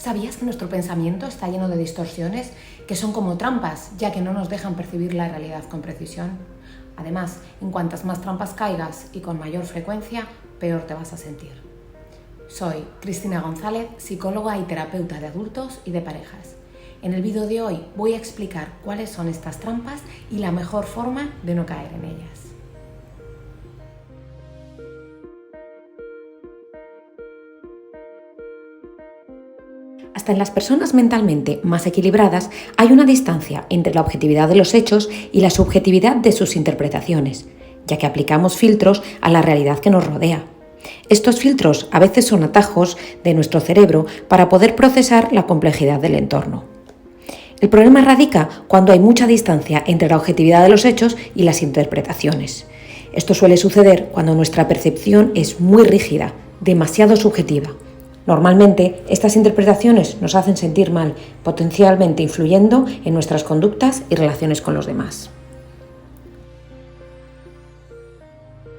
¿Sabías que nuestro pensamiento está lleno de distorsiones que son como trampas, ya que no nos dejan percibir la realidad con precisión? Además, en cuantas más trampas caigas y con mayor frecuencia, peor te vas a sentir. Soy Cristina González, psicóloga y terapeuta de adultos y de parejas. En el vídeo de hoy voy a explicar cuáles son estas trampas y la mejor forma de no caer en ellas. Hasta en las personas mentalmente más equilibradas hay una distancia entre la objetividad de los hechos y la subjetividad de sus interpretaciones, ya que aplicamos filtros a la realidad que nos rodea. Estos filtros a veces son atajos de nuestro cerebro para poder procesar la complejidad del entorno. El problema radica cuando hay mucha distancia entre la objetividad de los hechos y las interpretaciones. Esto suele suceder cuando nuestra percepción es muy rígida, demasiado subjetiva. Normalmente, estas interpretaciones nos hacen sentir mal, potencialmente influyendo en nuestras conductas y relaciones con los demás.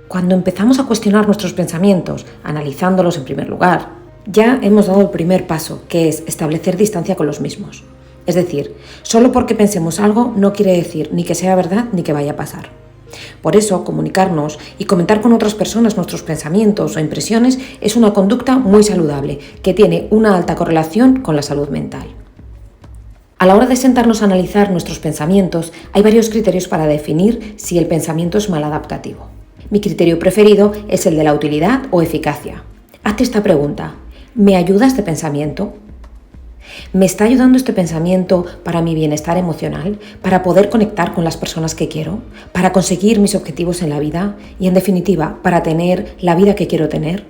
Cuando empezamos a cuestionar nuestros pensamientos, analizándolos en primer lugar, ya hemos dado el primer paso, que es establecer distancia con los mismos. Es decir, solo porque pensemos algo no quiere decir ni que sea verdad ni que vaya a pasar. Por eso, comunicarnos y comentar con otras personas nuestros pensamientos o impresiones es una conducta muy saludable, que tiene una alta correlación con la salud mental. A la hora de sentarnos a analizar nuestros pensamientos, hay varios criterios para definir si el pensamiento es maladaptativo. Mi criterio preferido es el de la utilidad o eficacia. Hazte esta pregunta: ¿me ayuda este pensamiento? ¿Me está ayudando este pensamiento para mi bienestar emocional, para poder conectar con las personas que quiero, para conseguir mis objetivos en la vida y, en definitiva, para tener la vida que quiero tener?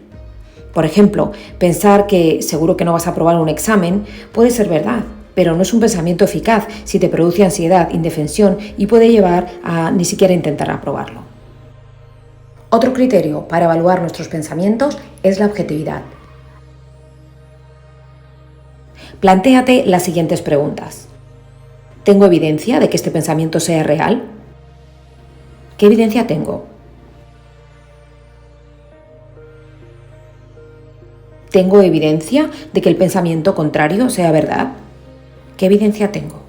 Por ejemplo, pensar que seguro que no vas a aprobar un examen puede ser verdad, pero no es un pensamiento eficaz si te produce ansiedad, indefensión y puede llevar a ni siquiera intentar aprobarlo. Otro criterio para evaluar nuestros pensamientos es la objetividad. Plantéate las siguientes preguntas. ¿Tengo evidencia de que este pensamiento sea real? ¿Qué evidencia tengo? ¿Tengo evidencia de que el pensamiento contrario sea verdad? ¿Qué evidencia tengo?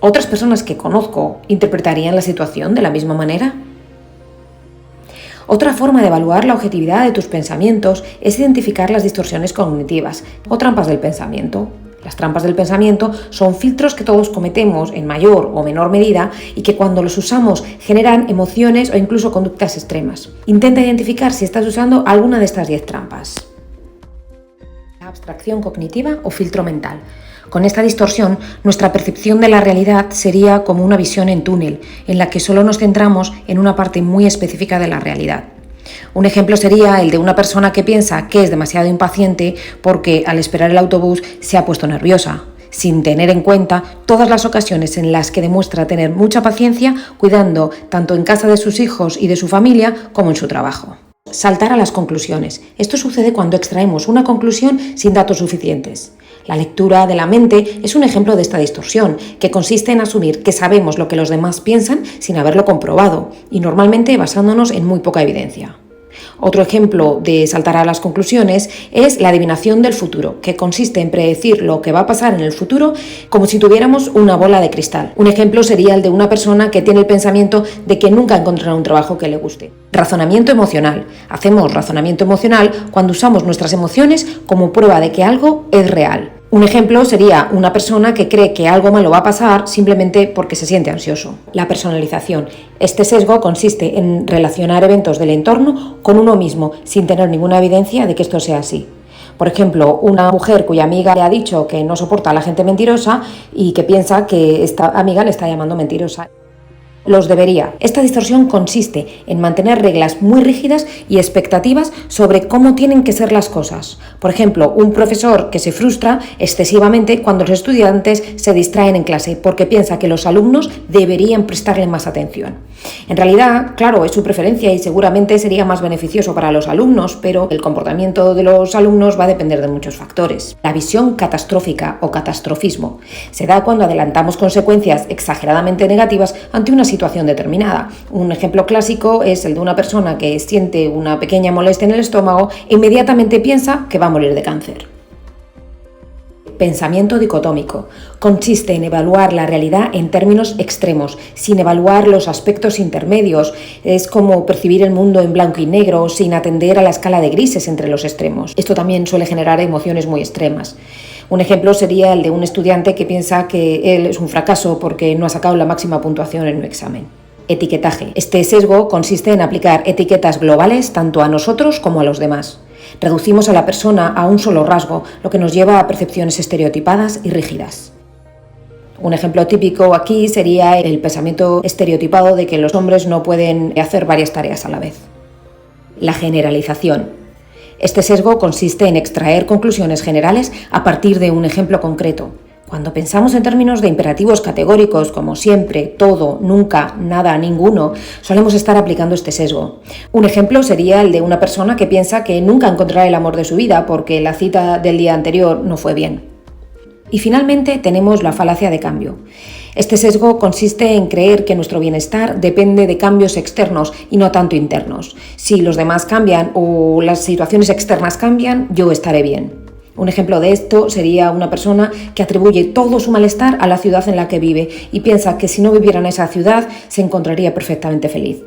¿Otras personas que conozco interpretarían la situación de la misma manera? Otra forma de evaluar la objetividad de tus pensamientos es identificar las distorsiones cognitivas o trampas del pensamiento. Las trampas del pensamiento son filtros que todos cometemos en mayor o menor medida y que cuando los usamos generan emociones o incluso conductas extremas. Intenta identificar si estás usando alguna de estas 10 trampas. La abstracción cognitiva o filtro mental. Con esta distorsión, nuestra percepción de la realidad sería como una visión en túnel, en la que solo nos centramos en una parte muy específica de la realidad. Un ejemplo sería el de una persona que piensa que es demasiado impaciente porque al esperar el autobús se ha puesto nerviosa, sin tener en cuenta todas las ocasiones en las que demuestra tener mucha paciencia cuidando tanto en casa de sus hijos y de su familia como en su trabajo. Saltar a las conclusiones. Esto sucede cuando extraemos una conclusión sin datos suficientes. La lectura de la mente es un ejemplo de esta distorsión, que consiste en asumir que sabemos lo que los demás piensan sin haberlo comprobado y normalmente basándonos en muy poca evidencia. Otro ejemplo de saltar a las conclusiones es la adivinación del futuro, que consiste en predecir lo que va a pasar en el futuro como si tuviéramos una bola de cristal. Un ejemplo sería el de una persona que tiene el pensamiento de que nunca encontrará un trabajo que le guste. Razonamiento emocional. Hacemos razonamiento emocional cuando usamos nuestras emociones como prueba de que algo es real. Un ejemplo sería una persona que cree que algo malo va a pasar simplemente porque se siente ansioso. La personalización. Este sesgo consiste en relacionar eventos del entorno con uno mismo sin tener ninguna evidencia de que esto sea así. Por ejemplo, una mujer cuya amiga le ha dicho que no soporta a la gente mentirosa y que piensa que esta amiga le está llamando mentirosa. Los debería. Esta distorsión consiste en mantener reglas muy rígidas y expectativas sobre cómo tienen que ser las cosas. Por ejemplo, un profesor que se frustra excesivamente cuando los estudiantes se distraen en clase porque piensa que los alumnos deberían prestarle más atención. En realidad, claro, es su preferencia y seguramente sería más beneficioso para los alumnos, pero el comportamiento de los alumnos va a depender de muchos factores. La visión catastrófica o catastrofismo se da cuando adelantamos consecuencias exageradamente negativas ante una situación situación determinada. Un ejemplo clásico es el de una persona que siente una pequeña molestia en el estómago e inmediatamente piensa que va a morir de cáncer. Pensamiento dicotómico. Consiste en evaluar la realidad en términos extremos, sin evaluar los aspectos intermedios. Es como percibir el mundo en blanco y negro, sin atender a la escala de grises entre los extremos. Esto también suele generar emociones muy extremas. Un ejemplo sería el de un estudiante que piensa que él es un fracaso porque no ha sacado la máxima puntuación en un examen. Etiquetaje. Este sesgo consiste en aplicar etiquetas globales tanto a nosotros como a los demás. Reducimos a la persona a un solo rasgo, lo que nos lleva a percepciones estereotipadas y rígidas. Un ejemplo típico aquí sería el pensamiento estereotipado de que los hombres no pueden hacer varias tareas a la vez. La generalización. Este sesgo consiste en extraer conclusiones generales a partir de un ejemplo concreto. Cuando pensamos en términos de imperativos categóricos como siempre, todo, nunca, nada, ninguno, solemos estar aplicando este sesgo. Un ejemplo sería el de una persona que piensa que nunca encontrará el amor de su vida porque la cita del día anterior no fue bien. Y finalmente tenemos la falacia de cambio. Este sesgo consiste en creer que nuestro bienestar depende de cambios externos y no tanto internos. Si los demás cambian o las situaciones externas cambian, yo estaré bien. Un ejemplo de esto sería una persona que atribuye todo su malestar a la ciudad en la que vive y piensa que si no viviera en esa ciudad se encontraría perfectamente feliz.